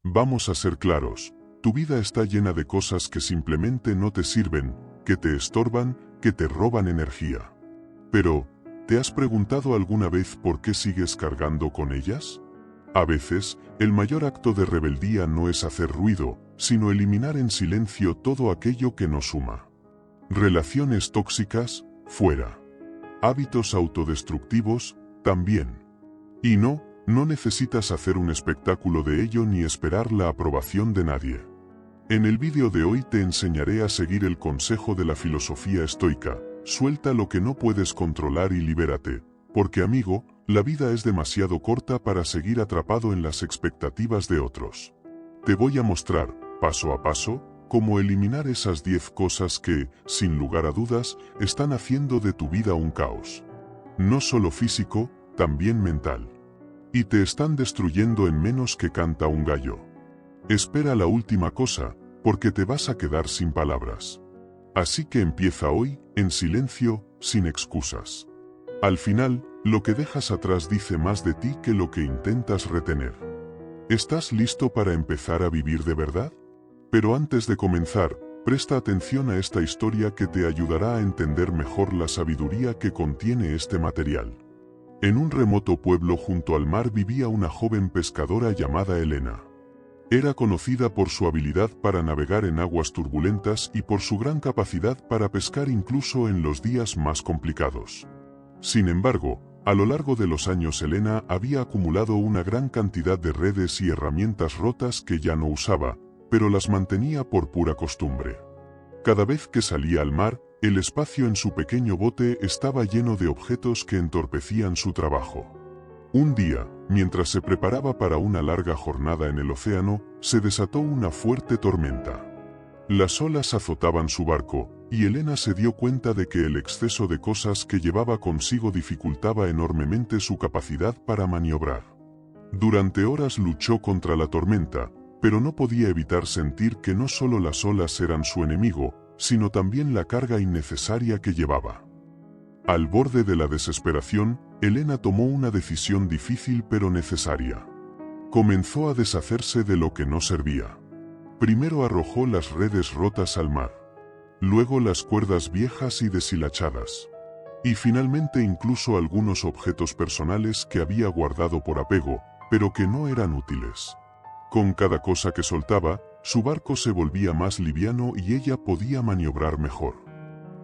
Vamos a ser claros, tu vida está llena de cosas que simplemente no te sirven, que te estorban, que te roban energía. Pero, ¿te has preguntado alguna vez por qué sigues cargando con ellas? A veces, el mayor acto de rebeldía no es hacer ruido, sino eliminar en silencio todo aquello que no suma. Relaciones tóxicas, fuera. Hábitos autodestructivos, también. Y no necesitas hacer un espectáculo de ello ni esperar la aprobación de nadie. En el vídeo de hoy te enseñaré a seguir el consejo de la filosofía estoica: suelta lo que no puedes controlar y libérate, porque amigo, la vida es demasiado corta para seguir atrapado en las expectativas de otros. Te voy a mostrar, paso a paso, cómo eliminar esas 10 cosas que, sin lugar a dudas, están haciendo de tu vida un caos. No solo físico, también mental. Y te están destruyendo en menos que canta un gallo. Espera la última cosa, porque te vas a quedar sin palabras. Así que empieza hoy, en silencio, sin excusas. Al final, lo que dejas atrás dice más de ti que lo que intentas retener. ¿Estás listo para empezar a vivir de verdad? Pero antes de comenzar, presta atención a esta historia que te ayudará a entender mejor la sabiduría que contiene este material. En un remoto pueblo junto al mar vivía una joven pescadora llamada Elena. Era conocida por su habilidad para navegar en aguas turbulentas y por su gran capacidad para pescar incluso en los días más complicados. Sin embargo, a lo largo de los años Elena había acumulado una gran cantidad de redes y herramientas rotas que ya no usaba, pero las mantenía por pura costumbre. Cada vez que salía al mar, el espacio en su pequeño bote estaba lleno de objetos que entorpecían su trabajo. Un día, mientras se preparaba para una larga jornada en el océano, se desató una fuerte tormenta. Las olas azotaban su barco, y Elena se dio cuenta de que el exceso de cosas que llevaba consigo dificultaba enormemente su capacidad para maniobrar. Durante horas luchó contra la tormenta, pero no podía evitar sentir que no solo las olas eran su enemigo, sino también la carga innecesaria que llevaba. Al borde de la desesperación, Elena tomó una decisión difícil pero necesaria. Comenzó a deshacerse de lo que no servía. Primero arrojó las redes rotas al mar. Luego las cuerdas viejas y deshilachadas. Y finalmente incluso algunos objetos personales que había guardado por apego, pero que no eran útiles. Con cada cosa que soltaba, su barco se volvía más liviano y ella podía maniobrar mejor.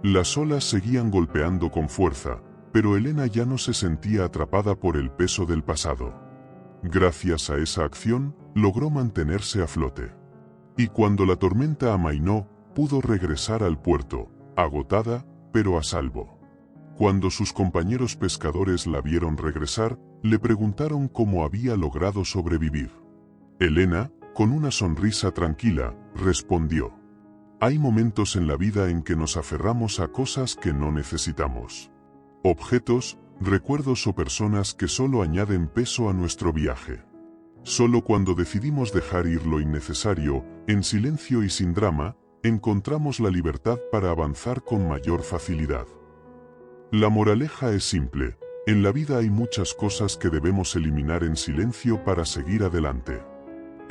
Las olas seguían golpeando con fuerza, pero Elena ya no se sentía atrapada por el peso del pasado. Gracias a esa acción, logró mantenerse a flote. Y cuando la tormenta amainó, pudo regresar al puerto, agotada, pero a salvo. Cuando sus compañeros pescadores la vieron regresar, le preguntaron cómo había logrado sobrevivir. Elena, con una sonrisa tranquila, respondió: hay momentos en la vida en que nos aferramos a cosas que no necesitamos. Objetos, recuerdos o personas que solo añaden peso a nuestro viaje. Solo cuando decidimos dejar ir lo innecesario, en silencio y sin drama, encontramos la libertad para avanzar con mayor facilidad. La moraleja es simple: en la vida hay muchas cosas que debemos eliminar en silencio para seguir adelante.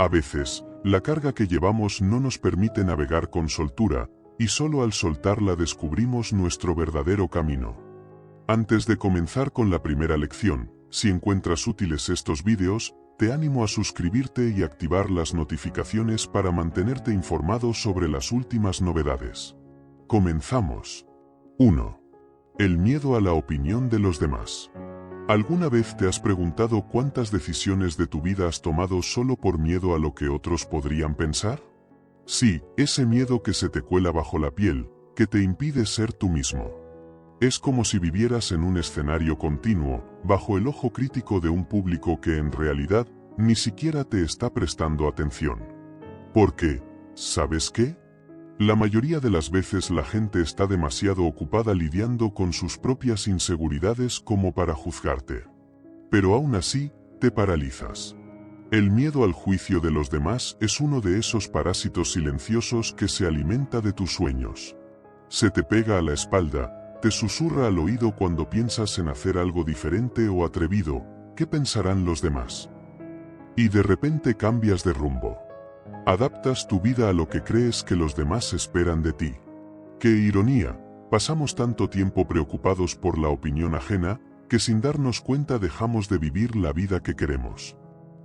A veces, la carga que llevamos no nos permite navegar con soltura, y solo al soltarla descubrimos nuestro verdadero camino. Antes de comenzar con la primera lección, si encuentras útiles estos vídeos, te animo a suscribirte y activar las notificaciones para mantenerte informado sobre las últimas novedades. Comenzamos. 1. El miedo a la opinión de los demás. ¿Alguna vez te has preguntado cuántas decisiones de tu vida has tomado solo por miedo a lo que otros podrían pensar? Sí, ese miedo que se te cuela bajo la piel, que te impide ser tú mismo. Es como si vivieras en un escenario continuo, bajo el ojo crítico de un público que en realidad ni siquiera te está prestando atención. Porque, ¿sabes qué? La mayoría de las veces la gente está demasiado ocupada lidiando con sus propias inseguridades como para juzgarte. Pero aún así, te paralizas. El miedo al juicio de los demás es uno de esos parásitos silenciosos que se alimenta de tus sueños. Se te pega a la espalda, te susurra al oído cuando piensas en hacer algo diferente o atrevido: ¿qué pensarán los demás? Y de repente cambias de rumbo. Adaptas tu vida a lo que crees que los demás esperan de ti. ¡Qué ironía! Pasamos tanto tiempo preocupados por la opinión ajena, que sin darnos cuenta dejamos de vivir la vida que queremos.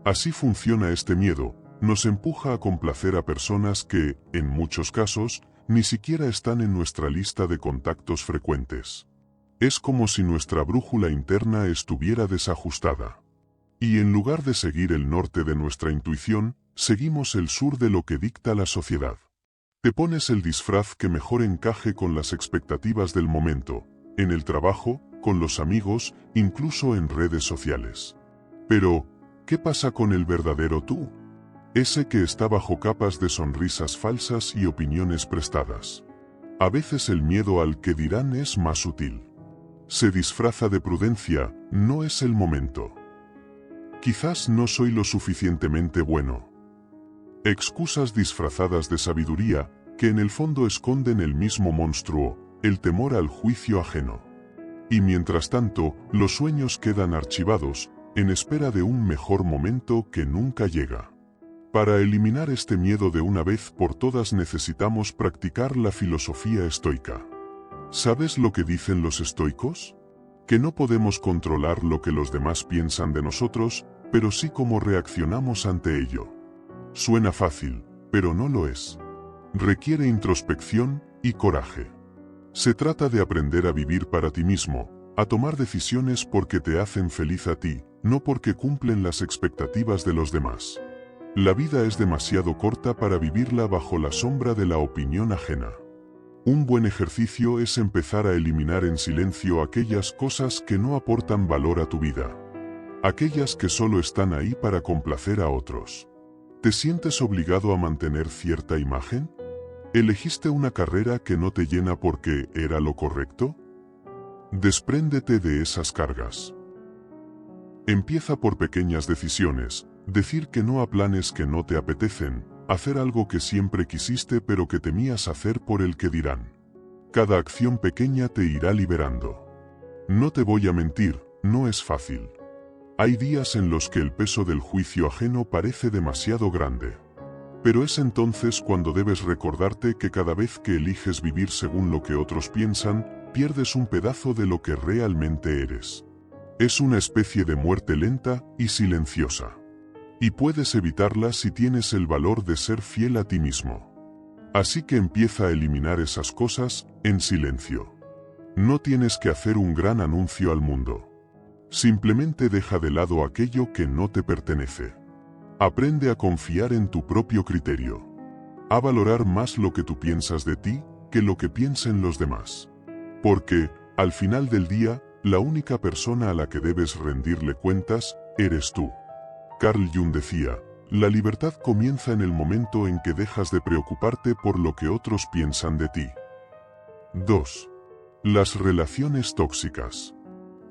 Así funciona este miedo, nos empuja a complacer a personas que, en muchos casos, ni siquiera están en nuestra lista de contactos frecuentes. Es como si nuestra brújula interna estuviera desajustada. Y en lugar de seguir el norte de nuestra intuición, seguimos el sur de lo que dicta la sociedad. Te pones el disfraz que mejor encaje con las expectativas del momento, en el trabajo, con los amigos, incluso en redes sociales. Pero, ¿qué pasa con el verdadero tú? Ese que está bajo capas de sonrisas falsas y opiniones prestadas. A veces el miedo al que dirán es más sutil. Se disfraza de prudencia, no es el momento. Quizás no soy lo suficientemente bueno. Excusas disfrazadas de sabiduría, que en el fondo esconden el mismo monstruo, el temor al juicio ajeno. Y mientras tanto, los sueños quedan archivados, en espera de un mejor momento que nunca llega. Para eliminar este miedo de una vez por todas necesitamos practicar la filosofía estoica. ¿Sabes lo que dicen los estoicos? Que no podemos controlar lo que los demás piensan de nosotros, pero sí cómo reaccionamos ante ello. Suena fácil, pero no lo es. Requiere introspección y coraje. Se trata de aprender a vivir para ti mismo, a tomar decisiones porque te hacen feliz a ti, no porque cumplen las expectativas de los demás. La vida es demasiado corta para vivirla bajo la sombra de la opinión ajena. Un buen ejercicio es empezar a eliminar en silencio aquellas cosas que no aportan valor a tu vida. Aquellas que solo están ahí para complacer a otros. ¿Te sientes obligado a mantener cierta imagen? ¿Elegiste una carrera que no te llena porque era lo correcto? Despréndete de esas cargas. Empieza por pequeñas decisiones, decir que no a planes que no te apetecen, hacer algo que siempre quisiste pero que temías hacer por el que dirán. Cada acción pequeña te irá liberando. No te voy a mentir, no es fácil. Hay días en los que el peso del juicio ajeno parece demasiado grande. Pero es entonces cuando debes recordarte que cada vez que eliges vivir según lo que otros piensan, pierdes un pedazo de lo que realmente eres. Es una especie de muerte lenta y silenciosa. Y puedes evitarla si tienes el valor de ser fiel a ti mismo. Así que empieza a eliminar esas cosas, en silencio. No tienes que hacer un gran anuncio al mundo. Simplemente deja de lado aquello que no te pertenece. Aprende a confiar en tu propio criterio. A valorar más lo que tú piensas de ti, que lo que piensen los demás. Porque, al final del día, la única persona a la que debes rendirle cuentas, eres tú. Carl Jung decía, la libertad comienza en el momento en que dejas de preocuparte por lo que otros piensan de ti. 2. Las relaciones tóxicas.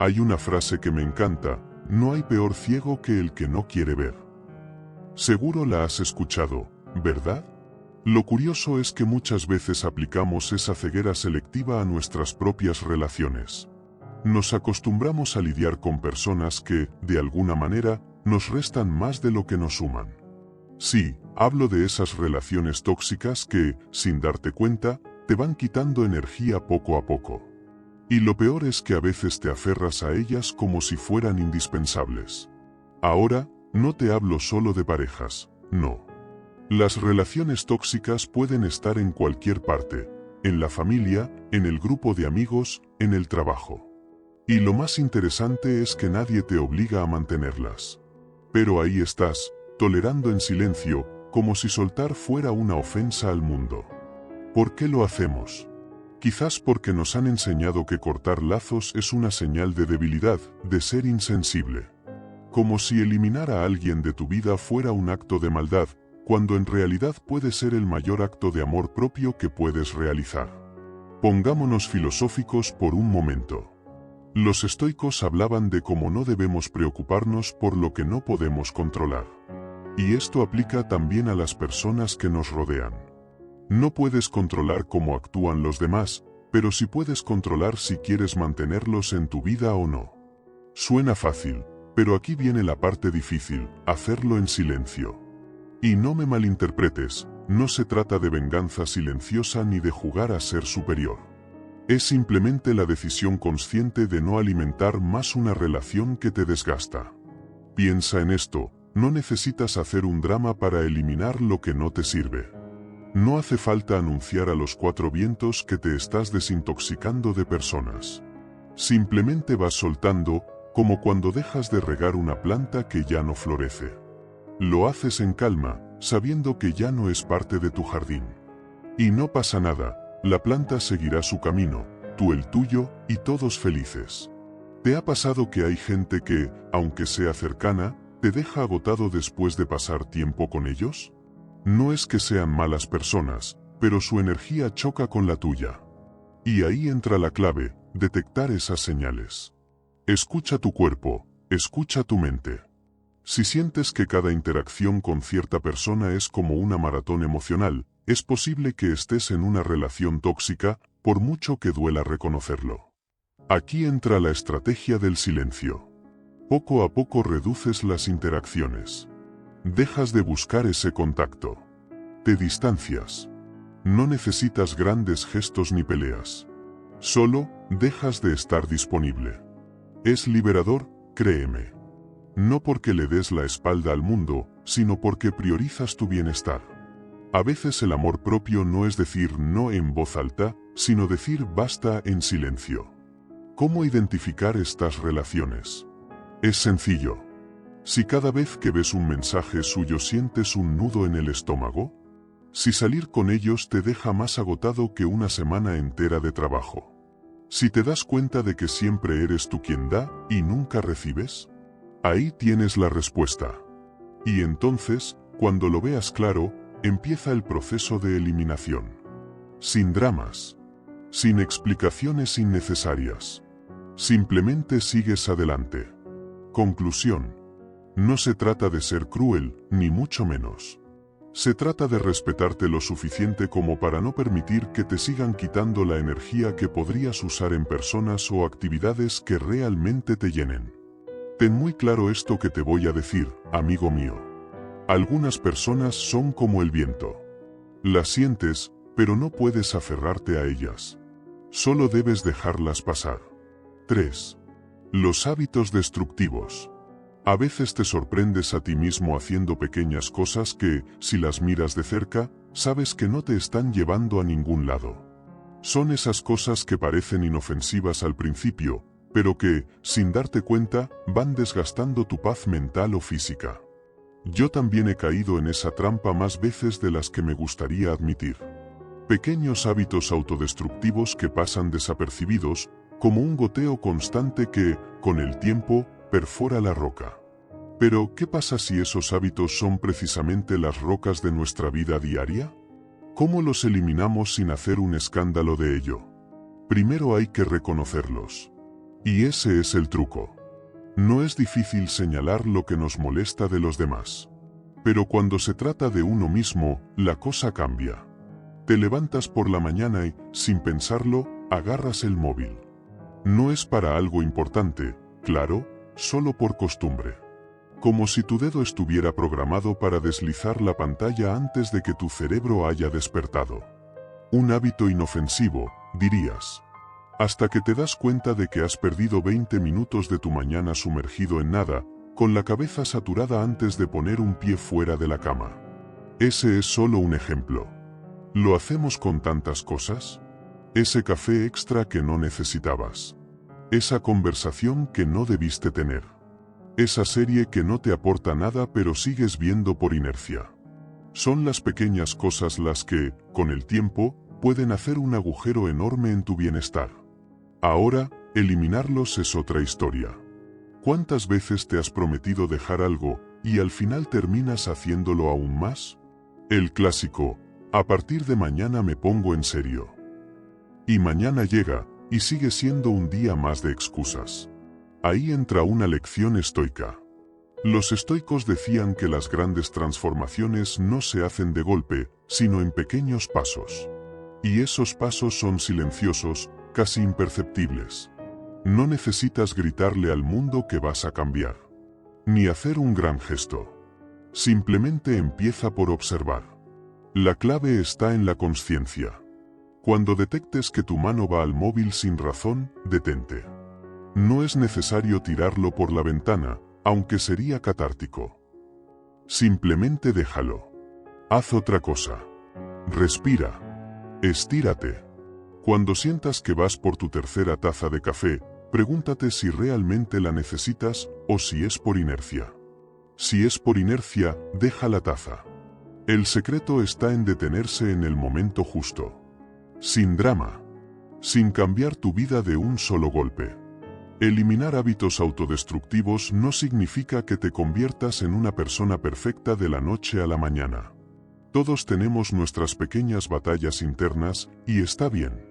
Hay una frase que me encanta, no hay peor ciego que el que no quiere ver. Seguro la has escuchado, ¿verdad? Lo curioso es que muchas veces aplicamos esa ceguera selectiva a nuestras propias relaciones. Nos acostumbramos a lidiar con personas que, de alguna manera, nos restan más de lo que nos suman. Sí, hablo de esas relaciones tóxicas que, sin darte cuenta, te van quitando energía poco a poco. Y lo peor es que a veces te aferras a ellas como si fueran indispensables. Ahora, no te hablo solo de parejas, no. Las relaciones tóxicas pueden estar en cualquier parte, en la familia, en el grupo de amigos, en el trabajo. Y lo más interesante es que nadie te obliga a mantenerlas. Pero ahí estás, tolerando en silencio, como si soltar fuera una ofensa al mundo. ¿Por qué lo hacemos? Quizás porque nos han enseñado que cortar lazos es una señal de debilidad, de ser insensible. Como si eliminar a alguien de tu vida fuera un acto de maldad, cuando en realidad puede ser el mayor acto de amor propio que puedes realizar. Pongámonos filosóficos por un momento. Los estoicos hablaban de cómo no debemos preocuparnos por lo que no podemos controlar. Y esto aplica también a las personas que nos rodean. No puedes controlar cómo actúan los demás, pero sí puedes controlar si quieres mantenerlos en tu vida o no. Suena fácil, pero aquí viene la parte difícil, hacerlo en silencio. Y no me malinterpretes, no se trata de venganza silenciosa ni de jugar a ser superior. Es simplemente la decisión consciente de no alimentar más una relación que te desgasta. Piensa en esto, no necesitas hacer un drama para eliminar lo que no te sirve. No hace falta anunciar a los cuatro vientos que te estás desintoxicando de personas. Simplemente vas soltando, como cuando dejas de regar una planta que ya no florece. Lo haces en calma, sabiendo que ya no es parte de tu jardín. Y no pasa nada, la planta seguirá su camino, tú el tuyo, y todos felices. ¿Te ha pasado que hay gente que, aunque sea cercana, te deja agotado después de pasar tiempo con ellos? No es que sean malas personas, pero su energía choca con la tuya. Y ahí entra la clave, detectar esas señales. Escucha tu cuerpo, escucha tu mente. Si sientes que cada interacción con cierta persona es como una maratón emocional, es posible que estés en una relación tóxica, por mucho que duela reconocerlo. Aquí entra la estrategia del silencio. Poco a poco reduces las interacciones. Dejas de buscar ese contacto. Te distancias. No necesitas grandes gestos ni peleas. Solo dejas de estar disponible. Es liberador, créeme. No porque le des la espalda al mundo, sino porque priorizas tu bienestar. A veces el amor propio no es decir no en voz alta, sino decir basta en silencio. ¿Cómo identificar estas relaciones? Es sencillo. Si cada vez que ves un mensaje suyo sientes un nudo en el estómago, si salir con ellos te deja más agotado que una semana entera de trabajo, si te das cuenta de que siempre eres tú quien da y nunca recibes, ahí tienes la respuesta. Y entonces, cuando lo veas claro, empieza el proceso de eliminación. Sin dramas. Sin explicaciones innecesarias. Simplemente sigues adelante. Conclusión. No se trata de ser cruel, ni mucho menos. Se trata de respetarte lo suficiente como para no permitir que te sigan quitando la energía que podrías usar en personas o actividades que realmente te llenen. Ten muy claro esto que te voy a decir, amigo mío. Algunas personas son como el viento. Las sientes, pero no puedes aferrarte a ellas. Solo debes dejarlas pasar. 3. Los hábitos destructivos. A veces te sorprendes a ti mismo haciendo pequeñas cosas que, si las miras de cerca, sabes que no te están llevando a ningún lado. Son esas cosas que parecen inofensivas al principio, pero que, sin darte cuenta, van desgastando tu paz mental o física. Yo también he caído en esa trampa más veces de las que me gustaría admitir. Pequeños hábitos autodestructivos que pasan desapercibidos, como un goteo constante que, con el tiempo, perfora la roca. Pero, ¿qué pasa si esos hábitos son precisamente las rocas de nuestra vida diaria? ¿Cómo los eliminamos sin hacer un escándalo de ello? Primero hay que reconocerlos. Y ese es el truco. No es difícil señalar lo que nos molesta de los demás. Pero cuando se trata de uno mismo, la cosa cambia. Te levantas por la mañana y, sin pensarlo, agarras el móvil. No es para algo importante, claro, solo por costumbre. Como si tu dedo estuviera programado para deslizar la pantalla antes de que tu cerebro haya despertado. Un hábito inofensivo, dirías. Hasta que te das cuenta de que has perdido 20 minutos de tu mañana sumergido en nada, con la cabeza saturada antes de poner un pie fuera de la cama. Ese es solo un ejemplo. ¿Lo hacemos con tantas cosas? Ese café extra que no necesitabas. Esa conversación que no debiste tener. Esa serie que no te aporta nada pero sigues viendo por inercia. Son las pequeñas cosas las que, con el tiempo, pueden hacer un agujero enorme en tu bienestar. Ahora, eliminarlos es otra historia. ¿Cuántas veces te has prometido dejar algo, y al final terminas haciéndolo aún más? El clásico, a partir de mañana me pongo en serio. Y mañana llega, y sigue siendo un día más de excusas. Ahí entra una lección estoica. Los estoicos decían que las grandes transformaciones no se hacen de golpe, sino en pequeños pasos. Y esos pasos son silenciosos, casi imperceptibles. No necesitas gritarle al mundo que vas a cambiar. Ni hacer un gran gesto. Simplemente empieza por observar. La clave está en la consciencia. Cuando detectes que tu mano va al móvil sin razón, detente. No es necesario tirarlo por la ventana, aunque sería catártico. Simplemente déjalo. Haz otra cosa. Respira. Estírate. Cuando sientas que vas por tu tercera taza de café, pregúntate si realmente la necesitas o si es por inercia. Si es por inercia, deja la taza. El secreto está en detenerse en el momento justo. Sin drama. Sin cambiar tu vida de un solo golpe. Eliminar hábitos autodestructivos no significa que te conviertas en una persona perfecta de la noche a la mañana. Todos tenemos nuestras pequeñas batallas internas, y está bien.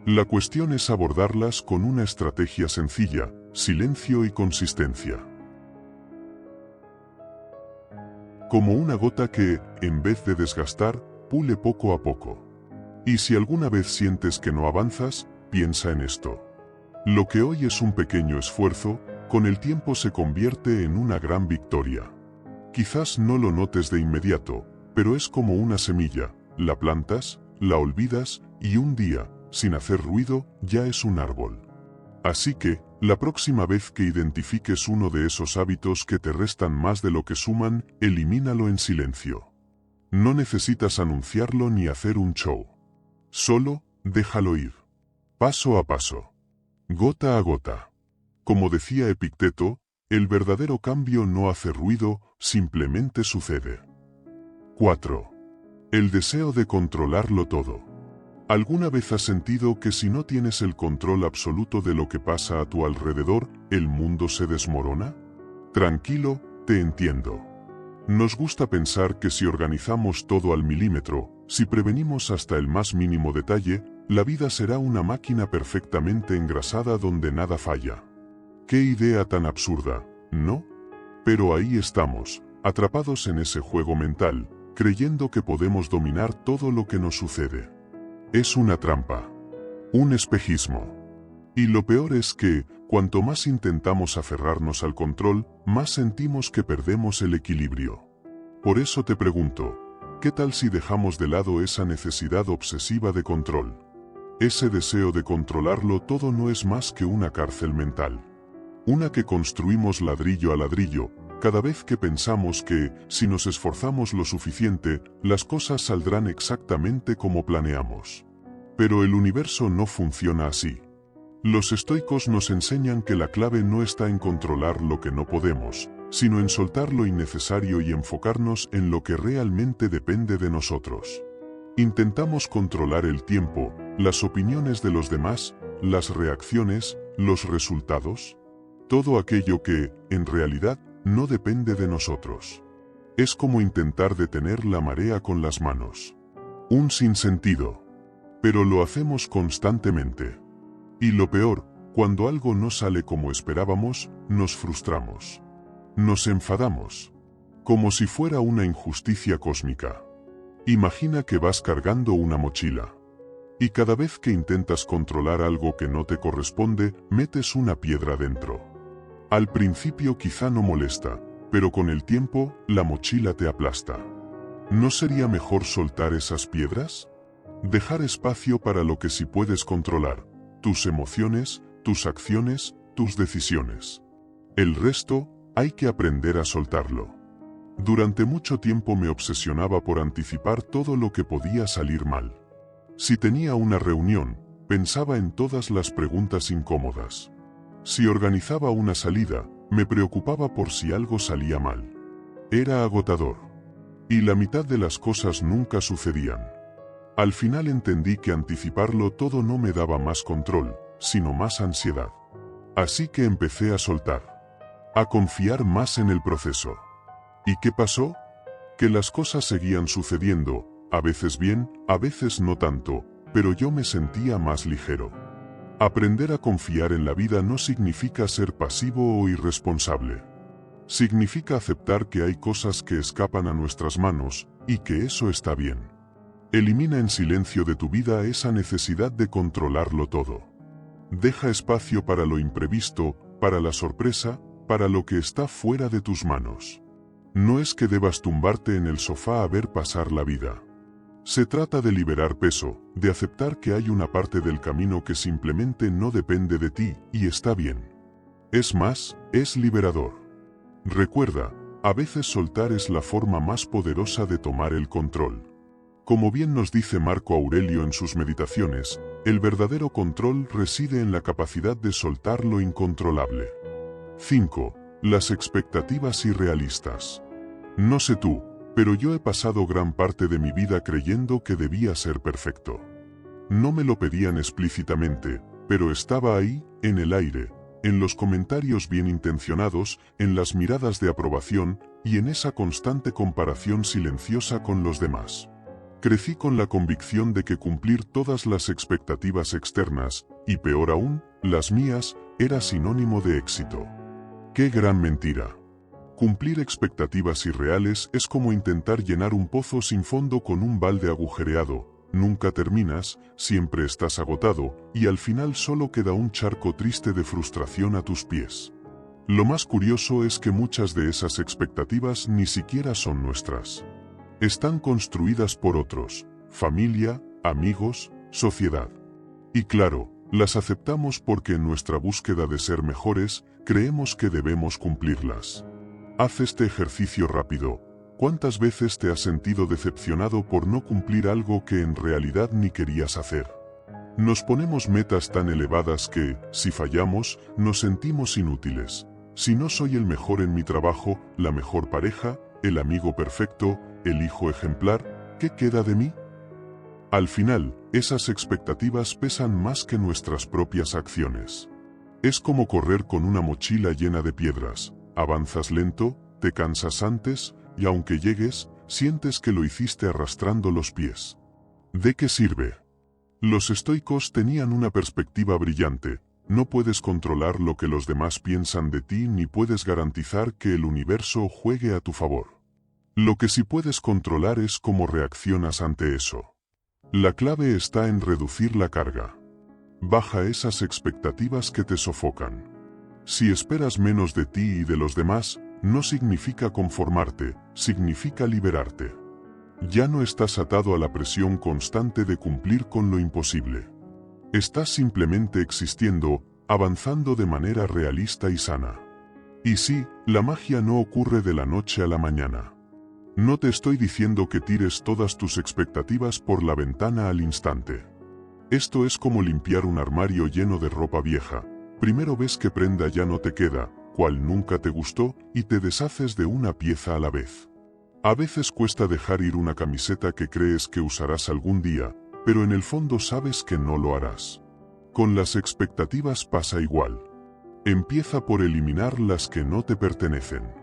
La cuestión es abordarlas con una estrategia sencilla, silencio y consistencia. Como una gota que, en vez de desgastar, pule poco a poco. Y si alguna vez sientes que no avanzas, piensa en esto. Lo que hoy es un pequeño esfuerzo, con el tiempo se convierte en una gran victoria. Quizás no lo notes de inmediato, pero es como una semilla, la plantas, la olvidas, y un día, sin hacer ruido, ya es un árbol. Así que, la próxima vez que identifiques uno de esos hábitos que te restan más de lo que suman, elimínalo en silencio. No necesitas anunciarlo ni hacer un show. Solo, déjalo ir. Paso a paso. Gota a gota. Como decía Epicteto, el verdadero cambio no hace ruido, simplemente sucede. 4. El deseo de controlarlo todo. ¿Alguna vez has sentido que si no tienes el control absoluto de lo que pasa a tu alrededor, el mundo se desmorona? Tranquilo, te entiendo. Nos gusta pensar que si organizamos todo al milímetro, si prevenimos hasta el más mínimo detalle, la vida será una máquina perfectamente engrasada donde nada falla. ¡Qué idea tan absurda!, ¿no? Pero ahí estamos, atrapados en ese juego mental, creyendo que podemos dominar todo lo que nos sucede. Es una trampa. Un espejismo. Y lo peor es que, cuanto más intentamos aferrarnos al control, más sentimos que perdemos el equilibrio. Por eso te pregunto, ¿qué tal si dejamos de lado esa necesidad obsesiva de control? Ese deseo de controlarlo todo no es más que una cárcel mental. Una que construimos ladrillo a ladrillo, cada vez que pensamos que, si nos esforzamos lo suficiente, las cosas saldrán exactamente como planeamos. Pero el universo no funciona así. Los estoicos nos enseñan que la clave no está en controlar lo que no podemos, sino en soltar lo innecesario y enfocarnos en lo que realmente depende de nosotros. Intentamos controlar el tiempo, las opiniones de los demás, las reacciones, los resultados. Todo aquello que, en realidad, no depende de nosotros. Es como intentar detener la marea con las manos. Un sinsentido. Pero lo hacemos constantemente. Y lo peor, cuando algo no sale como esperábamos, nos frustramos. Nos enfadamos. Como si fuera una injusticia cósmica. Imagina que vas cargando una mochila. Y cada vez que intentas controlar algo que no te corresponde, metes una piedra dentro. Al principio quizá no molesta, pero con el tiempo, la mochila te aplasta. ¿No sería mejor soltar esas piedras? Dejar espacio para lo que sí puedes controlar, tus emociones, tus acciones, tus decisiones. El resto, hay que aprender a soltarlo. Durante mucho tiempo me obsesionaba por anticipar todo lo que podía salir mal. Si tenía una reunión, pensaba en todas las preguntas incómodas. Si organizaba una salida, me preocupaba por si algo salía mal. Era agotador. Y la mitad de las cosas nunca sucedían. Al final entendí que anticiparlo todo no me daba más control, sino más ansiedad. Así que empecé a soltar. A confiar más en el proceso. ¿Y qué pasó? Que las cosas seguían sucediendo, a veces bien, a veces no tanto, pero yo me sentía más ligero. Aprender a confiar en la vida no significa ser pasivo o irresponsable. Significa aceptar que hay cosas que escapan a nuestras manos, y que eso está bien. Elimina en silencio de tu vida esa necesidad de controlarlo todo. Deja espacio para lo imprevisto, para la sorpresa, para lo que está fuera de tus manos. No es que debas tumbarte en el sofá a ver pasar la vida. Se trata de liberar peso, de aceptar que hay una parte del camino que simplemente no depende de ti, y está bien. Es más, es liberador. Recuerda, a veces soltar es la forma más poderosa de tomar el control. Como bien nos dice Marco Aurelio en sus meditaciones, el verdadero control reside en la capacidad de soltar lo incontrolable. 5. Las expectativas irrealistas. No sé tú, pero yo he pasado gran parte de mi vida creyendo que debía ser perfecto. No me lo pedían explícitamente, pero estaba ahí, en el aire, en los comentarios bien intencionados, en las miradas de aprobación, y en esa constante comparación silenciosa con los demás. Crecí con la convicción de que cumplir todas las expectativas externas, y peor aún, las mías, era sinónimo de éxito. ¡Qué gran mentira! Cumplir expectativas irreales es como intentar llenar un pozo sin fondo con un balde agujereado. Nunca terminas, siempre estás agotado, y al final solo queda un charco triste de frustración a tus pies. Lo más curioso es que muchas de esas expectativas ni siquiera son nuestras. Están construidas por otros, familia, amigos, sociedad. Y claro, las aceptamos porque en nuestra búsqueda de ser mejores, creemos que debemos cumplirlas. Haz este ejercicio rápido. ¿Cuántas veces te has sentido decepcionado por no cumplir algo que en realidad ni querías hacer? Nos ponemos metas tan elevadas que, si fallamos, nos sentimos inútiles. Si no soy el mejor en mi trabajo, la mejor pareja, el amigo perfecto, el hijo ejemplar, ¿qué queda de mí? Al final, esas expectativas pesan más que nuestras propias acciones. Es como correr con una mochila llena de piedras. Avanzas lento, te cansas antes, y aunque llegues, sientes que lo hiciste arrastrando los pies. ¿De qué sirve? Los estoicos tenían una perspectiva brillante. No puedes controlar lo que los demás piensan de ti ni puedes garantizar que el universo juegue a tu favor. Lo que sí puedes controlar es cómo reaccionas ante eso. La clave está en reducir la carga. Baja esas expectativas que te sofocan. Si esperas menos de ti y de los demás, no significa conformarte, significa liberarte. Ya no estás atado a la presión constante de cumplir con lo imposible. Estás simplemente existiendo, avanzando de manera realista y sana. Y sí, la magia no ocurre de la noche a la mañana. No te estoy diciendo que tires todas tus expectativas por la ventana al instante. Esto es como limpiar un armario lleno de ropa vieja. Primero ves qué prenda ya no te queda, cuál nunca te gustó, y te deshaces de una pieza a la vez. A veces cuesta dejar ir una camiseta que crees que usarás algún día, pero en el fondo sabes que no lo harás. Con las expectativas pasa igual. Empieza por eliminar las que no te pertenecen.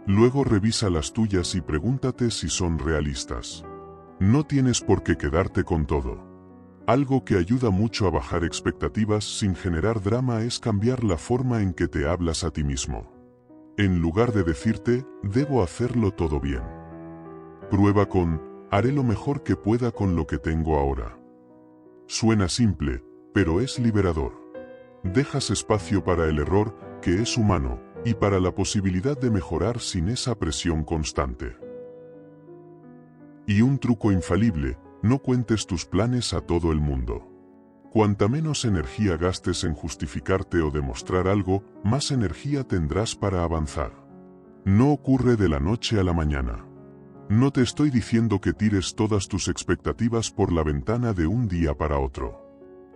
Luego revisa las tuyas y pregúntate si son realistas. No tienes por qué quedarte con todo. Algo que ayuda mucho a bajar expectativas sin generar drama es cambiar la forma en que te hablas a ti mismo. En lugar de decirte, debo hacerlo todo bien. Prueba con, haré lo mejor que pueda con lo que tengo ahora. Suena simple, pero es liberador. Dejas espacio para el error, que es humano, y para la posibilidad de mejorar sin esa presión constante. Y un truco infalible, no cuentes tus planes a todo el mundo. Cuanta menos energía gastes en justificarte o demostrar algo, más energía tendrás para avanzar. No ocurre de la noche a la mañana. No te estoy diciendo que tires todas tus expectativas por la ventana de un día para otro.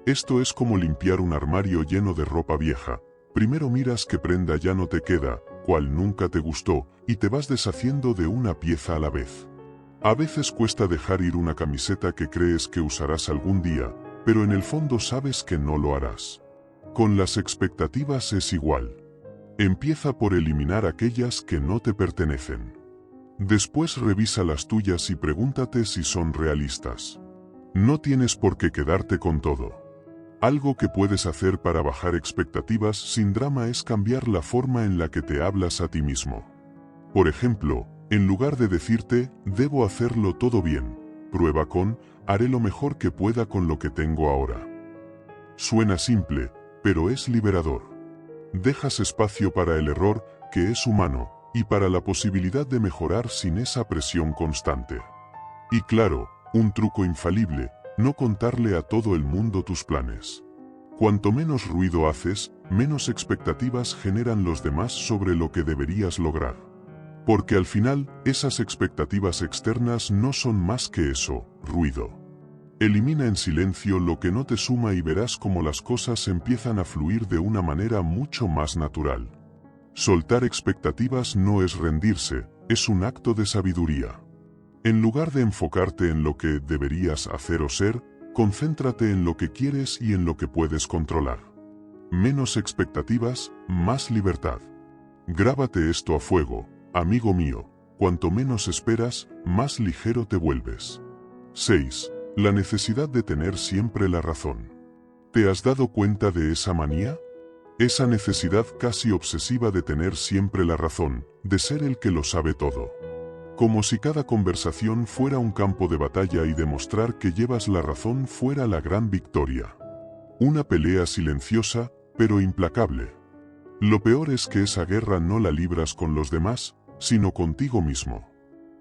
Esto es como limpiar un armario lleno de ropa vieja. Primero miras qué prenda ya no te queda, cuál nunca te gustó, y te vas deshaciendo de una pieza a la vez. A veces cuesta dejar ir una camiseta que crees que usarás algún día, pero en el fondo sabes que no lo harás. Con las expectativas es igual. Empieza por eliminar aquellas que no te pertenecen. Después revisa las tuyas y pregúntate si son realistas. No tienes por qué quedarte con todo. Algo que puedes hacer para bajar expectativas sin drama es cambiar la forma en la que te hablas a ti mismo. Por ejemplo, en lugar de decirte, debo hacerlo todo bien, prueba con, haré lo mejor que pueda con lo que tengo ahora. Suena simple, pero es liberador. Dejas espacio para el error, que es humano, y para la posibilidad de mejorar sin esa presión constante. Y claro, un truco infalible, no contarle a todo el mundo tus planes. Cuanto menos ruido haces, menos expectativas generan los demás sobre lo que deberías lograr. Porque al final, esas expectativas externas no son más que eso, ruido. Elimina en silencio lo que no te suma y verás cómo las cosas empiezan a fluir de una manera mucho más natural. Soltar expectativas no es rendirse, es un acto de sabiduría. En lugar de enfocarte en lo que deberías hacer o ser, concéntrate en lo que quieres y en lo que puedes controlar. Menos expectativas, más libertad. Grábate esto a fuego, amigo mío, cuanto menos esperas, más ligero te vuelves. 6. La necesidad de tener siempre la razón. ¿Te has dado cuenta de esa manía? Esa necesidad casi obsesiva de tener siempre la razón, de ser el que lo sabe todo. Como si cada conversación fuera un campo de batalla y demostrar que llevas la razón fuera la gran victoria. Una pelea silenciosa, pero implacable. Lo peor es que esa guerra no la libras con los demás, sino contigo mismo.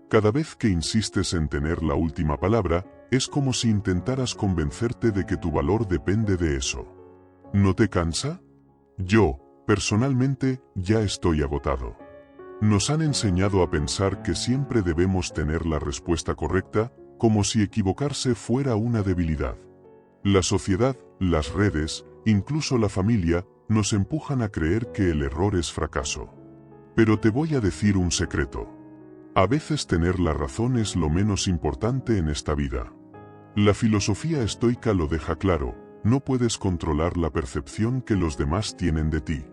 Cada vez que insistes en tener la última palabra, es como si intentaras convencerte de que tu valor depende de eso. ¿No te cansa? Yo, personalmente, ya estoy agotado. Nos han enseñado a pensar que siempre debemos tener la respuesta correcta, como si equivocarse fuera una debilidad. La sociedad, las redes, incluso la familia, nos empujan a creer que el error es fracaso. Pero te voy a decir un secreto. A veces tener la razón es lo menos importante en esta vida. La filosofía estoica lo deja claro, no puedes controlar la percepción que los demás tienen de ti.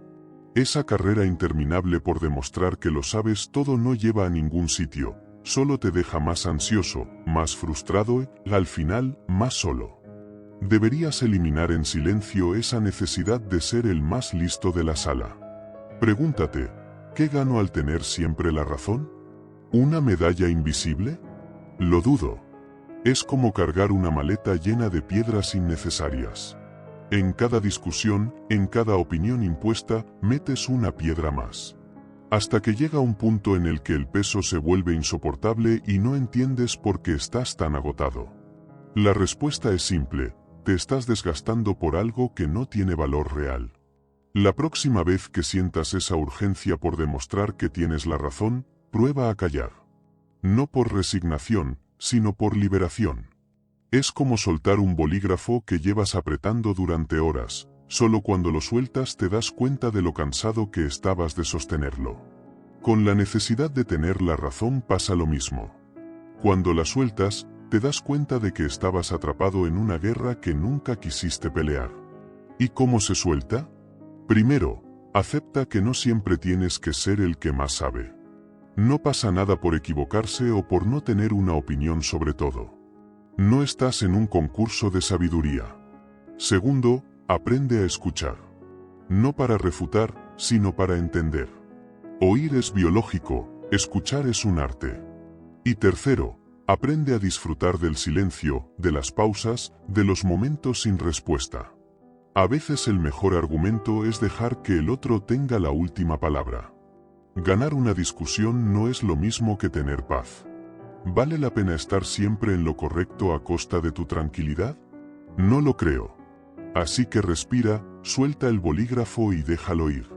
Esa carrera interminable por demostrar que lo sabes todo no lleva a ningún sitio, solo te deja más ansioso, más frustrado y, al final, más solo. Deberías eliminar en silencio esa necesidad de ser el más listo de la sala. Pregúntate, ¿qué gano al tener siempre la razón? ¿Una medalla invisible? Lo dudo. Es como cargar una maleta llena de piedras innecesarias. En cada discusión, en cada opinión impuesta, metes una piedra más. Hasta que llega un punto en el que el peso se vuelve insoportable y no entiendes por qué estás tan agotado. La respuesta es simple, te estás desgastando por algo que no tiene valor real. La próxima vez que sientas esa urgencia por demostrar que tienes la razón, prueba a callar. No por resignación, sino por liberación. Es como soltar un bolígrafo que llevas apretando durante horas, solo cuando lo sueltas te das cuenta de lo cansado que estabas de sostenerlo. Con la necesidad de tener la razón pasa lo mismo. Cuando la sueltas, te das cuenta de que estabas atrapado en una guerra que nunca quisiste pelear. ¿Y cómo se suelta? Primero, acepta que no siempre tienes que ser el que más sabe. No pasa nada por equivocarse o por no tener una opinión sobre todo. No estás en un concurso de sabiduría. Segundo, aprende a escuchar. No para refutar, sino para entender. Oír es biológico, escuchar es un arte. Y tercero, aprende a disfrutar del silencio, de las pausas, de los momentos sin respuesta. A veces el mejor argumento es dejar que el otro tenga la última palabra. Ganar una discusión no es lo mismo que tener paz. ¿Vale la pena estar siempre en lo correcto a costa de tu tranquilidad? No lo creo. Así que respira, suelta el bolígrafo y déjalo ir.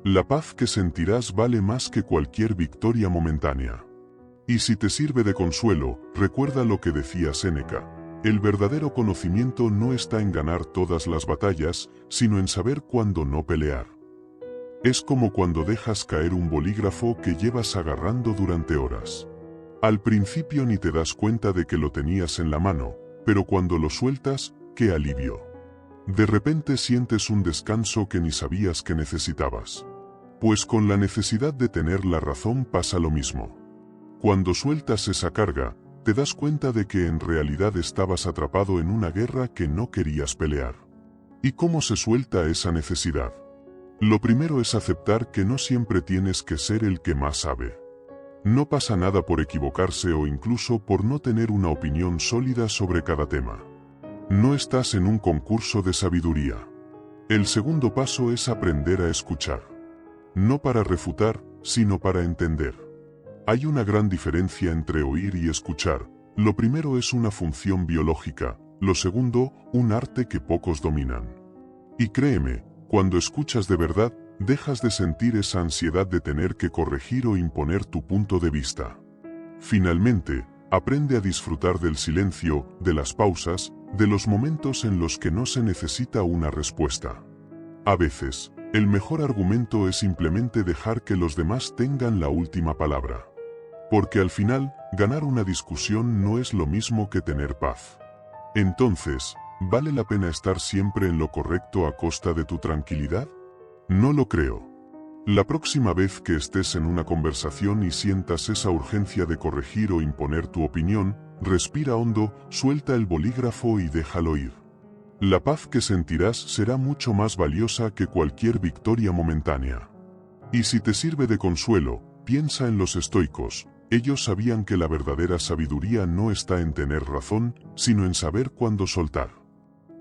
La paz que sentirás vale más que cualquier victoria momentánea. Y si te sirve de consuelo, recuerda lo que decía Séneca. El verdadero conocimiento no está en ganar todas las batallas, sino en saber cuándo no pelear. Es como cuando dejas caer un bolígrafo que llevas agarrando durante horas. Al principio ni te das cuenta de que lo tenías en la mano, pero cuando lo sueltas, ¡qué alivio! De repente sientes un descanso que ni sabías que necesitabas. Pues con la necesidad de tener la razón pasa lo mismo. Cuando sueltas esa carga, te das cuenta de que en realidad estabas atrapado en una guerra que no querías pelear. ¿Y cómo se suelta esa necesidad? Lo primero es aceptar que no siempre tienes que ser el que más sabe. No pasa nada por equivocarse o incluso por no tener una opinión sólida sobre cada tema. No estás en un concurso de sabiduría. El segundo paso es aprender a escuchar. No para refutar, sino para entender. Hay una gran diferencia entre oír y escuchar. Lo primero es una función biológica, lo segundo, un arte que pocos dominan. Y créeme, cuando escuchas de verdad, dejas de sentir esa ansiedad de tener que corregir o imponer tu punto de vista. Finalmente, aprende a disfrutar del silencio, de las pausas, de los momentos en los que no se necesita una respuesta. A veces, el mejor argumento es simplemente dejar que los demás tengan la última palabra. Porque al final, ganar una discusión no es lo mismo que tener paz. Entonces, ¿vale la pena estar siempre en lo correcto a costa de tu tranquilidad? No lo creo. La próxima vez que estés en una conversación y sientas esa urgencia de corregir o imponer tu opinión, respira hondo, suelta el bolígrafo y déjalo ir. La paz que sentirás será mucho más valiosa que cualquier victoria momentánea. Y si te sirve de consuelo, piensa en los estoicos. Ellos sabían que la verdadera sabiduría no está en tener razón, sino en saber cuándo soltar.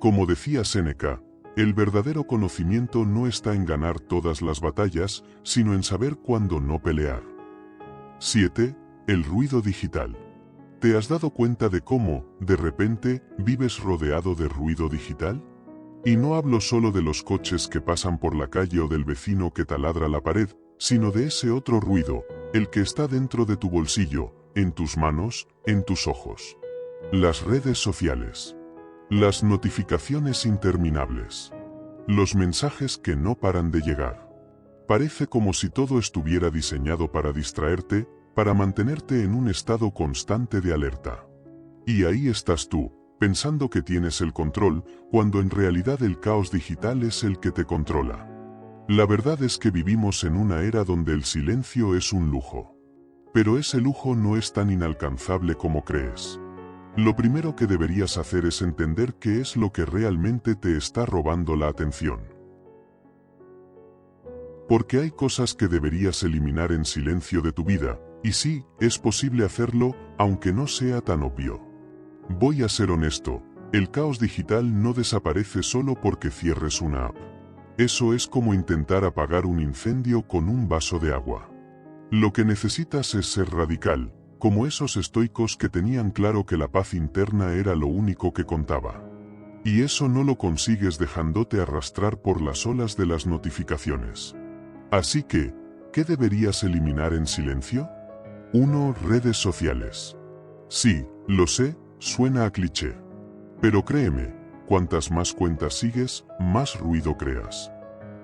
Como decía Séneca, el verdadero conocimiento no está en ganar todas las batallas, sino en saber cuándo no pelear. 7. El ruido digital. ¿Te has dado cuenta de cómo, de repente, vives rodeado de ruido digital? Y no hablo solo de los coches que pasan por la calle o del vecino que taladra la pared, sino de ese otro ruido, el que está dentro de tu bolsillo, en tus manos, en tus ojos. Las redes sociales. Las notificaciones interminables. Los mensajes que no paran de llegar. Parece como si todo estuviera diseñado para distraerte, para mantenerte en un estado constante de alerta. Y ahí estás tú, pensando que tienes el control, cuando en realidad el caos digital es el que te controla. La verdad es que vivimos en una era donde el silencio es un lujo. Pero ese lujo no es tan inalcanzable como crees. Lo primero que deberías hacer es entender qué es lo que realmente te está robando la atención. Porque hay cosas que deberías eliminar en silencio de tu vida, y sí, es posible hacerlo, aunque no sea tan obvio. Voy a ser honesto, el caos digital no desaparece solo porque cierres una app. Eso es como intentar apagar un incendio con un vaso de agua. Lo que necesitas es ser radical, como esos estoicos que tenían claro que la paz interna era lo único que contaba. Y eso no lo consigues dejándote arrastrar por las olas de las notificaciones. Así que, ¿qué deberías eliminar en silencio? 1. Redes sociales. Sí, lo sé, suena a cliché. Pero créeme, cuantas más cuentas sigues, más ruido creas.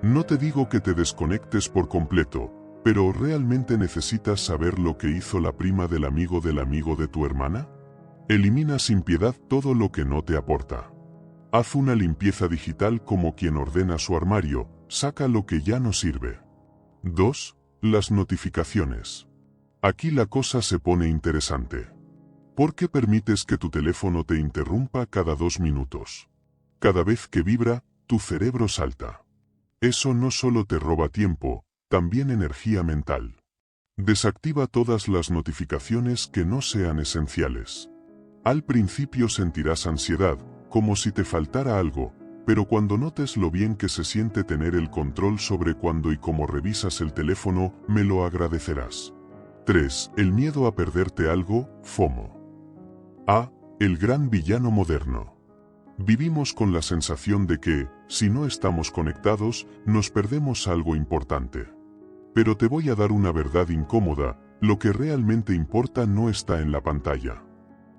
No te digo que te desconectes por completo, pero ¿realmente necesitas saber lo que hizo la prima del amigo de tu hermana? Elimina sin piedad todo lo que no te aporta. Haz una limpieza digital como quien ordena su armario, saca lo que ya no sirve. 2. Las notificaciones. Aquí la cosa se pone interesante. ¿Por qué permites que tu teléfono te interrumpa cada 2 minutos? Cada vez que vibra, tu cerebro salta. Eso no solo te roba tiempo, también energía mental. Desactiva todas las notificaciones que no sean esenciales. Al principio sentirás ansiedad, como si te faltara algo, pero cuando notes lo bien que se siente tener el control sobre cuándo y cómo revisas el teléfono, me lo agradecerás. 3. El miedo a perderte algo, FOMO. El gran villano moderno. Vivimos con la sensación de que, si no estamos conectados, nos perdemos algo importante. Pero te voy a dar una verdad incómoda, lo que realmente importa no está en la pantalla.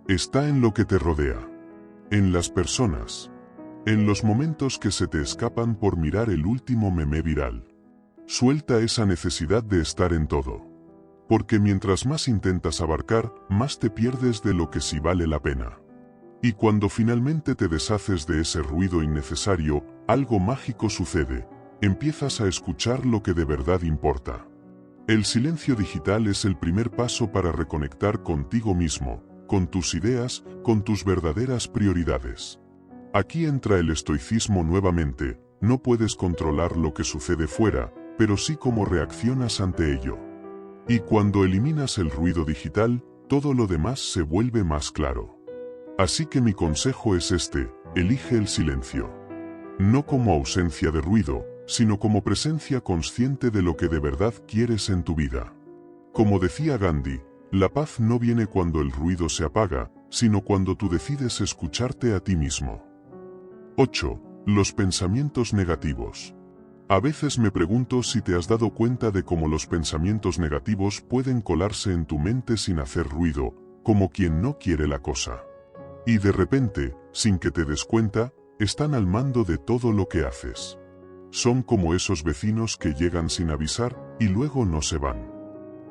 Está en lo que te rodea. En las personas. En los momentos que se te escapan por mirar el último meme viral. Suelta esa necesidad de estar en todo. Porque mientras más intentas abarcar, más te pierdes de lo que sí vale la pena. Y cuando finalmente te deshaces de ese ruido innecesario, algo mágico sucede. Empiezas a escuchar lo que de verdad importa. El silencio digital es el primer paso para reconectar contigo mismo, con tus ideas, con tus verdaderas prioridades. Aquí entra el estoicismo nuevamente. No puedes controlar lo que sucede fuera, pero sí cómo reaccionas ante ello. Y cuando eliminas el ruido digital, todo lo demás se vuelve más claro. Así que mi consejo es este: elige el silencio. No como ausencia de ruido, sino como presencia consciente de lo que de verdad quieres en tu vida. Como decía Gandhi, la paz no viene cuando el ruido se apaga, sino cuando tú decides escucharte a ti mismo. 8. Los pensamientos negativos. A veces me pregunto si te has dado cuenta de cómo los pensamientos negativos pueden colarse en tu mente sin hacer ruido, como quien no quiere la cosa. Y de repente, sin que te des cuenta, están al mando de todo lo que haces. Son como esos vecinos que llegan sin avisar y luego no se van.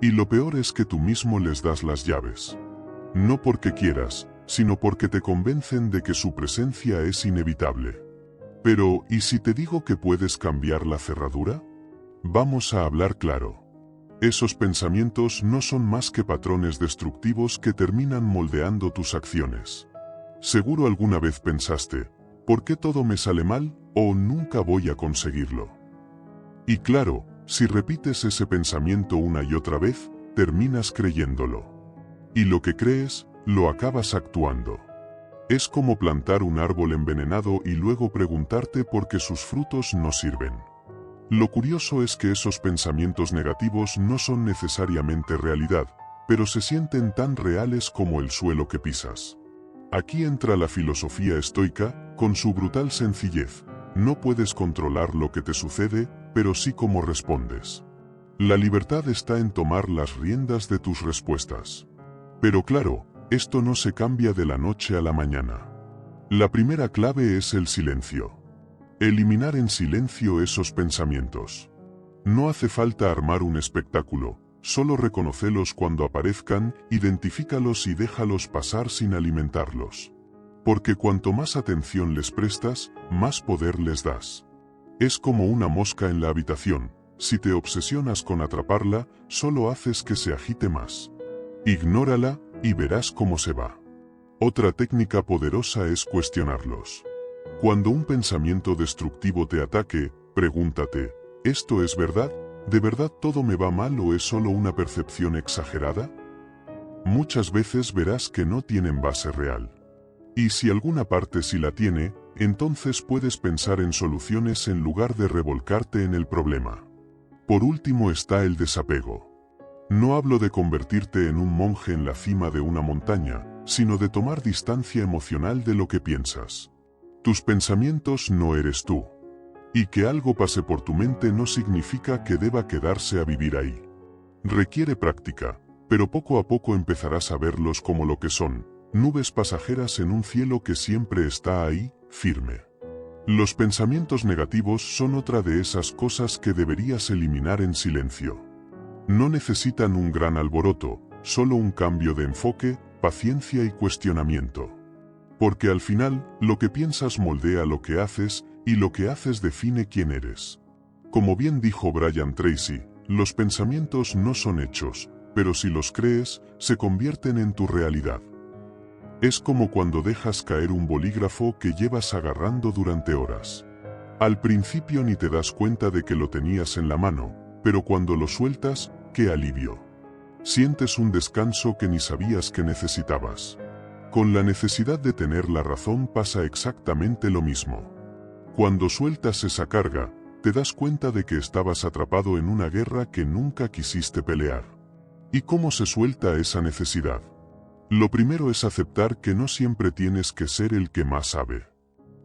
Y lo peor es que tú mismo les das las llaves. No porque quieras, sino porque te convencen de que su presencia es inevitable. Pero, ¿y si te digo que puedes cambiar la cerradura? Vamos a hablar claro. Esos pensamientos no son más que patrones destructivos que terminan moldeando tus acciones. Seguro alguna vez pensaste, ¿por qué todo me sale mal? O nunca voy a conseguirlo. Y claro, si repites ese pensamiento una y otra vez, terminas creyéndolo. Y lo que crees, lo acabas actuando. Es como plantar un árbol envenenado y luego preguntarte por qué sus frutos no sirven. Lo curioso es que esos pensamientos negativos no son necesariamente realidad, pero se sienten tan reales como el suelo que pisas. Aquí entra la filosofía estoica, con su brutal sencillez. No puedes controlar lo que te sucede, pero sí cómo respondes. La libertad está en tomar las riendas de tus respuestas. Pero claro, esto no se cambia de la noche a la mañana. La primera clave es el silencio. Eliminar en silencio esos pensamientos. No hace falta armar un espectáculo, solo reconocelos cuando aparezcan, identifícalos y déjalos pasar sin alimentarlos. Porque cuanto más atención les prestas, más poder les das. Es como una mosca en la habitación, si te obsesionas con atraparla, solo haces que se agite más. Ignórala, y verás cómo se va. Otra técnica poderosa es cuestionarlos. Cuando un pensamiento destructivo te ataque, pregúntate, ¿esto es verdad? ¿De verdad todo me va mal o es solo una percepción exagerada? Muchas veces verás que no tienen base real. Y si alguna parte sí la tiene, entonces puedes pensar en soluciones en lugar de revolcarte en el problema. Por último está el desapego. No hablo de convertirte en un monje en la cima de una montaña, sino de tomar distancia emocional de lo que piensas. Tus pensamientos no eres tú. Y que algo pase por tu mente no significa que deba quedarse a vivir ahí. Requiere práctica, pero poco a poco empezarás a verlos como lo que son, nubes pasajeras en un cielo que siempre está ahí, firme. Los pensamientos negativos son otra de esas cosas que deberías eliminar en silencio. No necesitan un gran alboroto, solo un cambio de enfoque, paciencia y cuestionamiento. Porque al final, lo que piensas moldea lo que haces, y lo que haces define quién eres. Como bien dijo Brian Tracy, los pensamientos no son hechos, pero si los crees, se convierten en tu realidad. Es como cuando dejas caer un bolígrafo que llevas agarrando durante horas. Al principio ni te das cuenta de que lo tenías en la mano, pero cuando lo sueltas, ¡qué alivio! Sientes un descanso que ni sabías que necesitabas. Con la necesidad de tener la razón pasa exactamente lo mismo. Cuando sueltas esa carga, te das cuenta de que estabas atrapado en una guerra que nunca quisiste pelear. ¿Y cómo se suelta esa necesidad? Lo primero es aceptar que no siempre tienes que ser el que más sabe.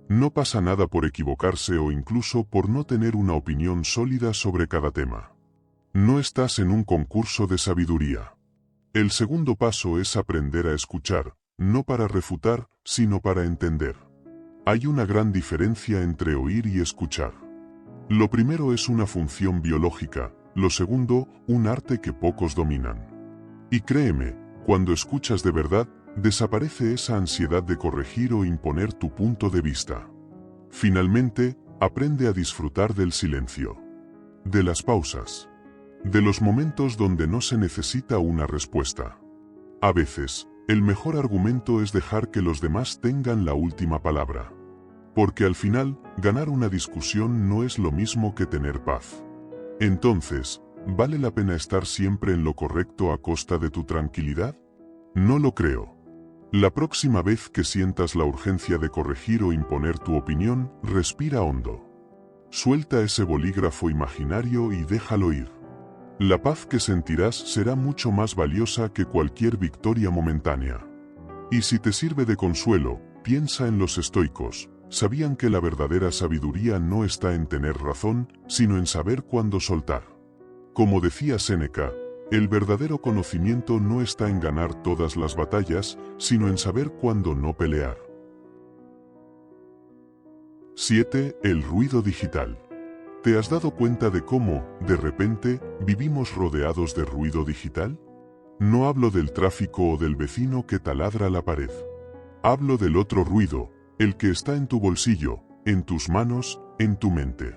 No pasa nada por equivocarse o incluso por no tener una opinión sólida sobre cada tema. No estás en un concurso de sabiduría. El segundo paso es aprender a escuchar, no para refutar, sino para entender. Hay una gran diferencia entre oír y escuchar. Lo primero es una función biológica, lo segundo, un arte que pocos dominan. Y créeme, cuando escuchas de verdad, desaparece esa ansiedad de corregir o imponer tu punto de vista. Finalmente, aprende a disfrutar del silencio. De las pausas. De los momentos donde no se necesita una respuesta. A veces, el mejor argumento es dejar que los demás tengan la última palabra. Porque al final, ganar una discusión no es lo mismo que tener paz. Entonces, ¿vale la pena estar siempre en lo correcto a costa de tu tranquilidad? No lo creo. La próxima vez que sientas la urgencia de corregir o imponer tu opinión, respira hondo. Suelta ese bolígrafo imaginario y déjalo ir. La paz que sentirás será mucho más valiosa que cualquier victoria momentánea. Y si te sirve de consuelo, piensa en los estoicos. Sabían que la verdadera sabiduría no está en tener razón, sino en saber cuándo soltar. Como decía Séneca, el verdadero conocimiento no está en ganar todas las batallas, sino en saber cuándo no pelear. 7. El ruido digital. ¿Te has dado cuenta de cómo, de repente, vivimos rodeados de ruido digital? No hablo del tráfico o del vecino que taladra la pared. Hablo del otro ruido, el que está en tu bolsillo, en tus manos, en tu mente.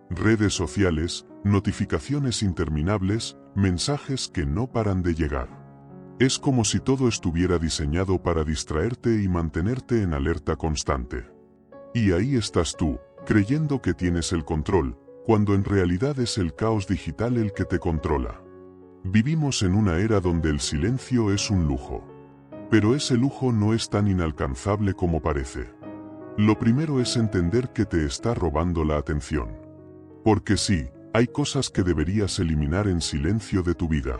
Redes sociales, notificaciones interminables, mensajes que no paran de llegar. Es como si todo estuviera diseñado para distraerte y mantenerte en alerta constante. Y ahí estás tú, creyendo que tienes el control, cuando en realidad es el caos digital el que te controla. Vivimos en una era donde el silencio es un lujo. Pero ese lujo no es tan inalcanzable como parece. Lo primero es entender que te está robando la atención. Porque sí, hay cosas que deberías eliminar en silencio de tu vida.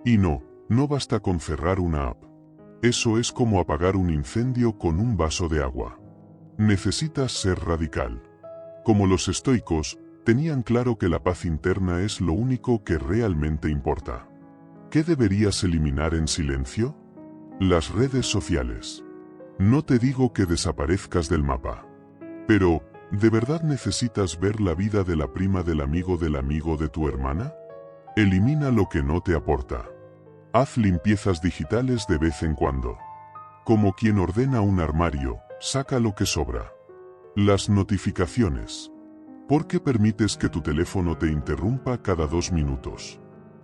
Y no basta con cerrar una app. Eso es como apagar un incendio con un vaso de agua. Necesitas ser radical. Como los estoicos, tenían claro que la paz interna es lo único que realmente importa. ¿Qué deberías eliminar en silencio? Las redes sociales. No te digo que desaparezcas del mapa. Pero, ¿de verdad necesitas ver la vida de la prima del amigo de tu hermana? Elimina lo que no te aporta. Haz limpiezas digitales de vez en cuando. Como quien ordena un armario, saca lo que sobra. Las notificaciones. ¿Por qué permites que tu teléfono te interrumpa cada 2 minutos?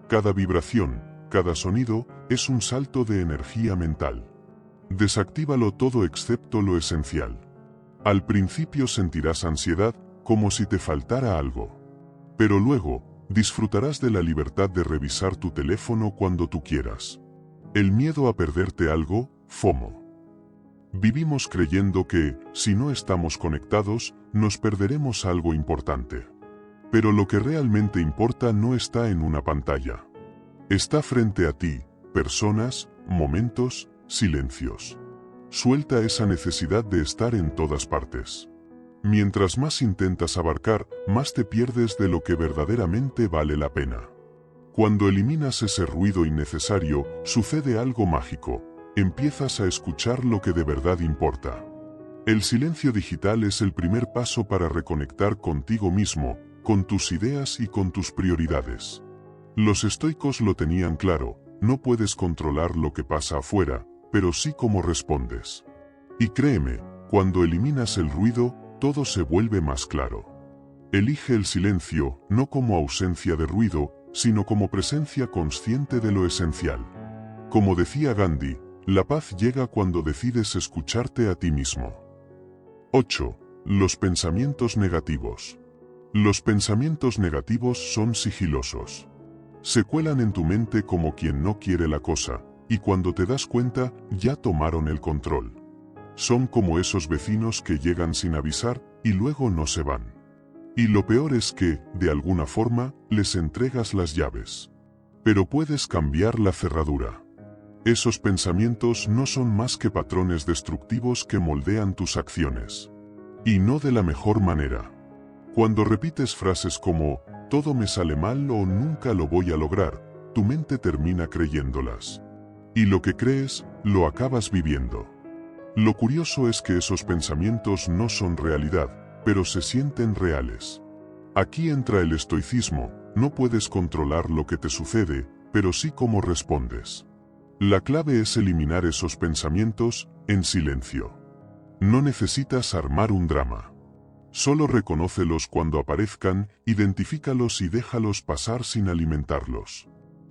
Cada vibración, cada sonido, es un salto de energía mental. Desactívalo todo excepto lo esencial. Al principio sentirás ansiedad, como si te faltara algo. Pero luego, disfrutarás de la libertad de revisar tu teléfono cuando tú quieras. El miedo a perderte algo, FOMO. Vivimos creyendo que, si no estamos conectados, nos perderemos algo importante. Pero lo que realmente importa no está en una pantalla. Está frente a ti, personas, momentos, silencios. Suelta esa necesidad de estar en todas partes. Mientras más intentas abarcar, más te pierdes de lo que verdaderamente vale la pena. Cuando eliminas ese ruido innecesario, sucede algo mágico. Empiezas a escuchar lo que de verdad importa. El silencio digital es el primer paso para reconectar contigo mismo, con tus ideas y con tus prioridades. Los estoicos lo tenían claro, no puedes controlar lo que pasa afuera, pero sí cómo respondes. Y créeme, cuando eliminas el ruido, todo se vuelve más claro. Elige el silencio, no como ausencia de ruido, sino como presencia consciente de lo esencial. Como decía Gandhi, la paz llega cuando decides escucharte a ti mismo. 8. Los pensamientos negativos. Los pensamientos negativos son sigilosos. Se cuelan en tu mente como quien no quiere la cosa, y cuando te das cuenta, ya tomaron el control. Son como esos vecinos que llegan sin avisar, y luego no se van. Y lo peor es que, de alguna forma, les entregas las llaves. Pero puedes cambiar la cerradura. Esos pensamientos no son más que patrones destructivos que moldean tus acciones. Y no de la mejor manera. Cuando repites frases como, todo me sale mal o nunca lo voy a lograr, tu mente termina creyéndolas. Y lo que crees, lo acabas viviendo. Lo curioso es que esos pensamientos no son realidad, pero se sienten reales. Aquí entra el estoicismo, no puedes controlar lo que te sucede, pero sí cómo respondes. La clave es eliminar esos pensamientos, en silencio. No necesitas armar un drama. Solo reconócelos cuando aparezcan, identifícalos y déjalos pasar sin alimentarlos.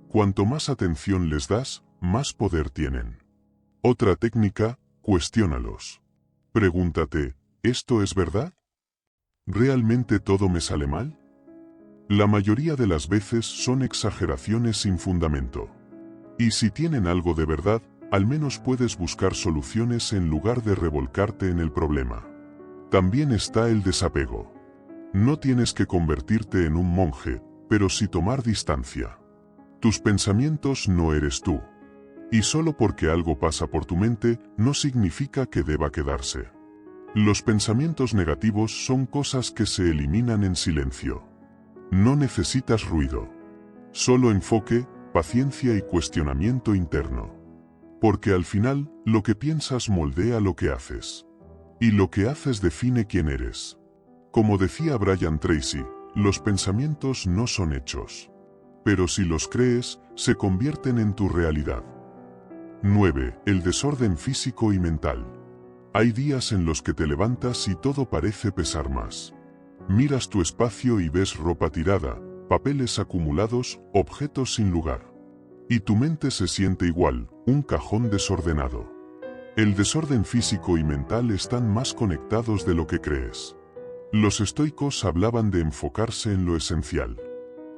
Cuanto más atención les das, más poder tienen. Otra técnica, cuestiónalos. Pregúntate, ¿esto es verdad? ¿Realmente todo me sale mal? La mayoría de las veces son exageraciones sin fundamento. Y si tienen algo de verdad, al menos puedes buscar soluciones en lugar de revolcarte en el problema. También está el desapego. No tienes que convertirte en un monje, pero sí tomar distancia. Tus pensamientos no eres tú. Y solo porque algo pasa por tu mente, no significa que deba quedarse. Los pensamientos negativos son cosas que se eliminan en silencio. No necesitas ruido. Solo enfoque, paciencia y cuestionamiento interno. Porque al final, lo que piensas moldea lo que haces. Y lo que haces define quién eres. Como decía Brian Tracy, los pensamientos no son hechos. Pero si los crees, se convierten en tu realidad. 9. El desorden físico y mental. Hay días en los que te levantas y todo parece pesar más. Miras tu espacio y ves ropa tirada, papeles acumulados, objetos sin lugar. Y tu mente se siente igual, un cajón desordenado. El desorden físico y mental están más conectados de lo que crees. Los estoicos hablaban de enfocarse en lo esencial.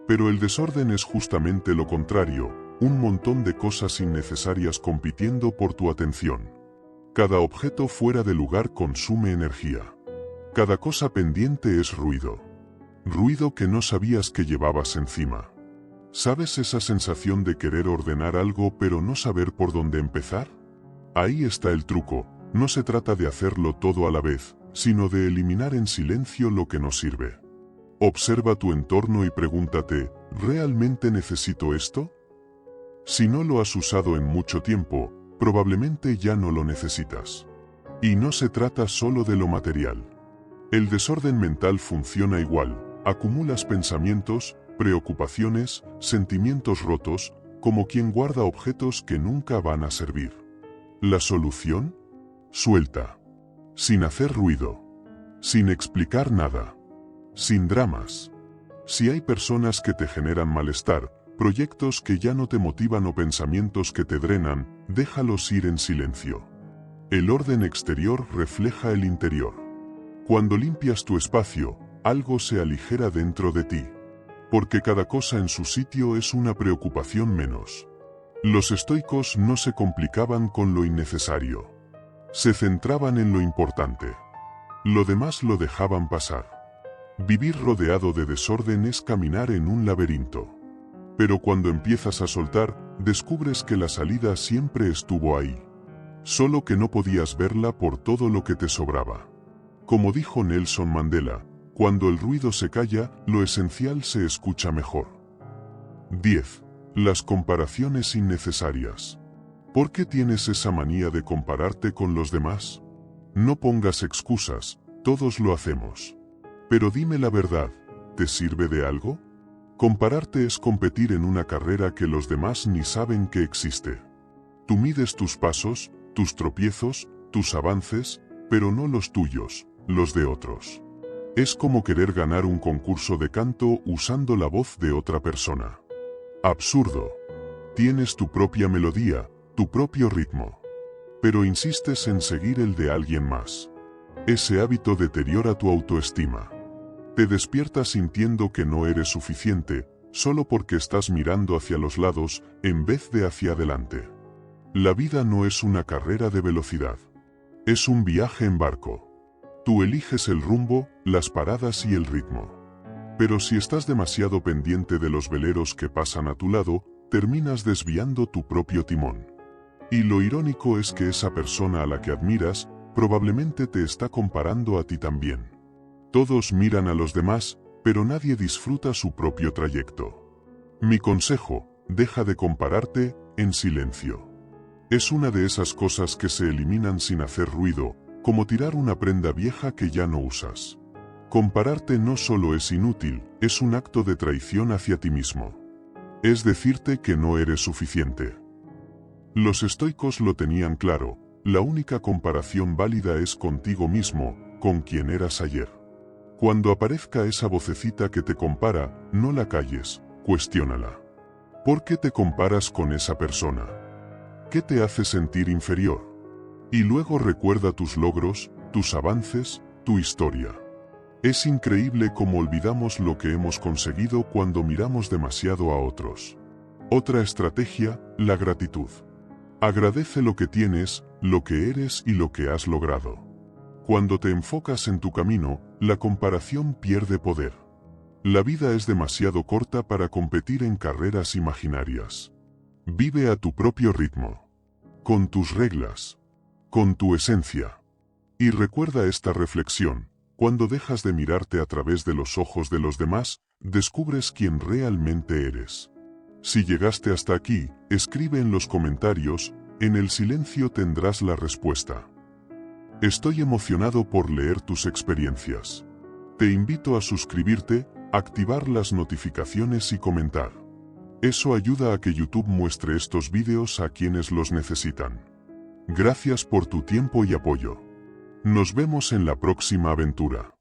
Pero el desorden es justamente lo contrario, un montón de cosas innecesarias compitiendo por tu atención. Cada objeto fuera de lugar consume energía. Cada cosa pendiente es ruido. Ruido que no sabías que llevabas encima. ¿Sabes esa sensación de querer ordenar algo pero no saber por dónde empezar? Ahí está el truco, no se trata de hacerlo todo a la vez, sino de eliminar en silencio lo que no sirve. Observa tu entorno y pregúntate, ¿realmente necesito esto? Si no lo has usado en mucho tiempo, probablemente ya no lo necesitas. Y no se trata solo de lo material. El desorden mental funciona igual, acumulas pensamientos, preocupaciones, sentimientos rotos, como quien guarda objetos que nunca van a servir. ¿La solución? Suelta. Sin hacer ruido. Sin explicar nada. Sin dramas. Si hay personas que te generan malestar, proyectos que ya no te motivan o pensamientos que te drenan, déjalos ir en silencio. El orden exterior refleja el interior. Cuando limpias tu espacio, algo se aligera dentro de ti. Porque cada cosa en su sitio es una preocupación menos. Los estoicos no se complicaban con lo innecesario. Se centraban en lo importante. Lo demás lo dejaban pasar. Vivir rodeado de desorden es caminar en un laberinto. Pero cuando empiezas a soltar, descubres que la salida siempre estuvo ahí. Solo que no podías verla por todo lo que te sobraba. Como dijo Nelson Mandela, cuando el ruido se calla, lo esencial se escucha mejor. 10. Las comparaciones innecesarias. ¿Por qué tienes esa manía de compararte con los demás? No pongas excusas, todos lo hacemos. Pero dime la verdad, ¿te sirve de algo? Compararte es competir en una carrera que los demás ni saben que existe. Tú mides tus pasos, tus tropiezos, tus avances, pero no los tuyos, los de otros. Es como querer ganar un concurso de canto usando la voz de otra persona. Absurdo. Tienes tu propia melodía, tu propio ritmo. Pero insistes en seguir el de alguien más. Ese hábito deteriora tu autoestima. Te despiertas sintiendo que no eres suficiente, solo porque estás mirando hacia los lados en vez de hacia adelante. La vida no es una carrera de velocidad. Es un viaje en barco. Tú eliges el rumbo, las paradas y el ritmo. Pero si estás demasiado pendiente de los veleros que pasan a tu lado, terminas desviando tu propio timón. Y lo irónico es que esa persona a la que admiras, probablemente te está comparando a ti también. Todos miran a los demás, pero nadie disfruta su propio trayecto. Mi consejo, deja de compararte, en silencio. Es una de esas cosas que se eliminan sin hacer ruido, como tirar una prenda vieja que ya no usas. Compararte no solo es inútil, es un acto de traición hacia ti mismo. Es decirte que no eres suficiente. Los estoicos lo tenían claro, la única comparación válida es contigo mismo, con quien eras ayer. Cuando aparezca esa vocecita que te compara, no la calles, cuestiónala. ¿Por qué te comparas con esa persona? ¿Qué te hace sentir inferior? Y luego recuerda tus logros, tus avances, tu historia. Es increíble cómo olvidamos lo que hemos conseguido cuando miramos demasiado a otros. Otra estrategia, la gratitud. Agradece lo que tienes, lo que eres y lo que has logrado. Cuando te enfocas en tu camino, la comparación pierde poder. La vida es demasiado corta para competir en carreras imaginarias. Vive a tu propio ritmo, con tus reglas, con tu esencia. Y recuerda esta reflexión: cuando dejas de mirarte a través de los ojos de los demás, descubres quién realmente eres. Si llegaste hasta aquí, escribe en los comentarios, en el silencio tendrás la respuesta. Estoy emocionado por leer tus experiencias. Te invito a suscribirte, activar las notificaciones y comentar. Eso ayuda a que YouTube muestre estos vídeos a quienes los necesitan. Gracias por tu tiempo y apoyo. Nos vemos en la próxima aventura.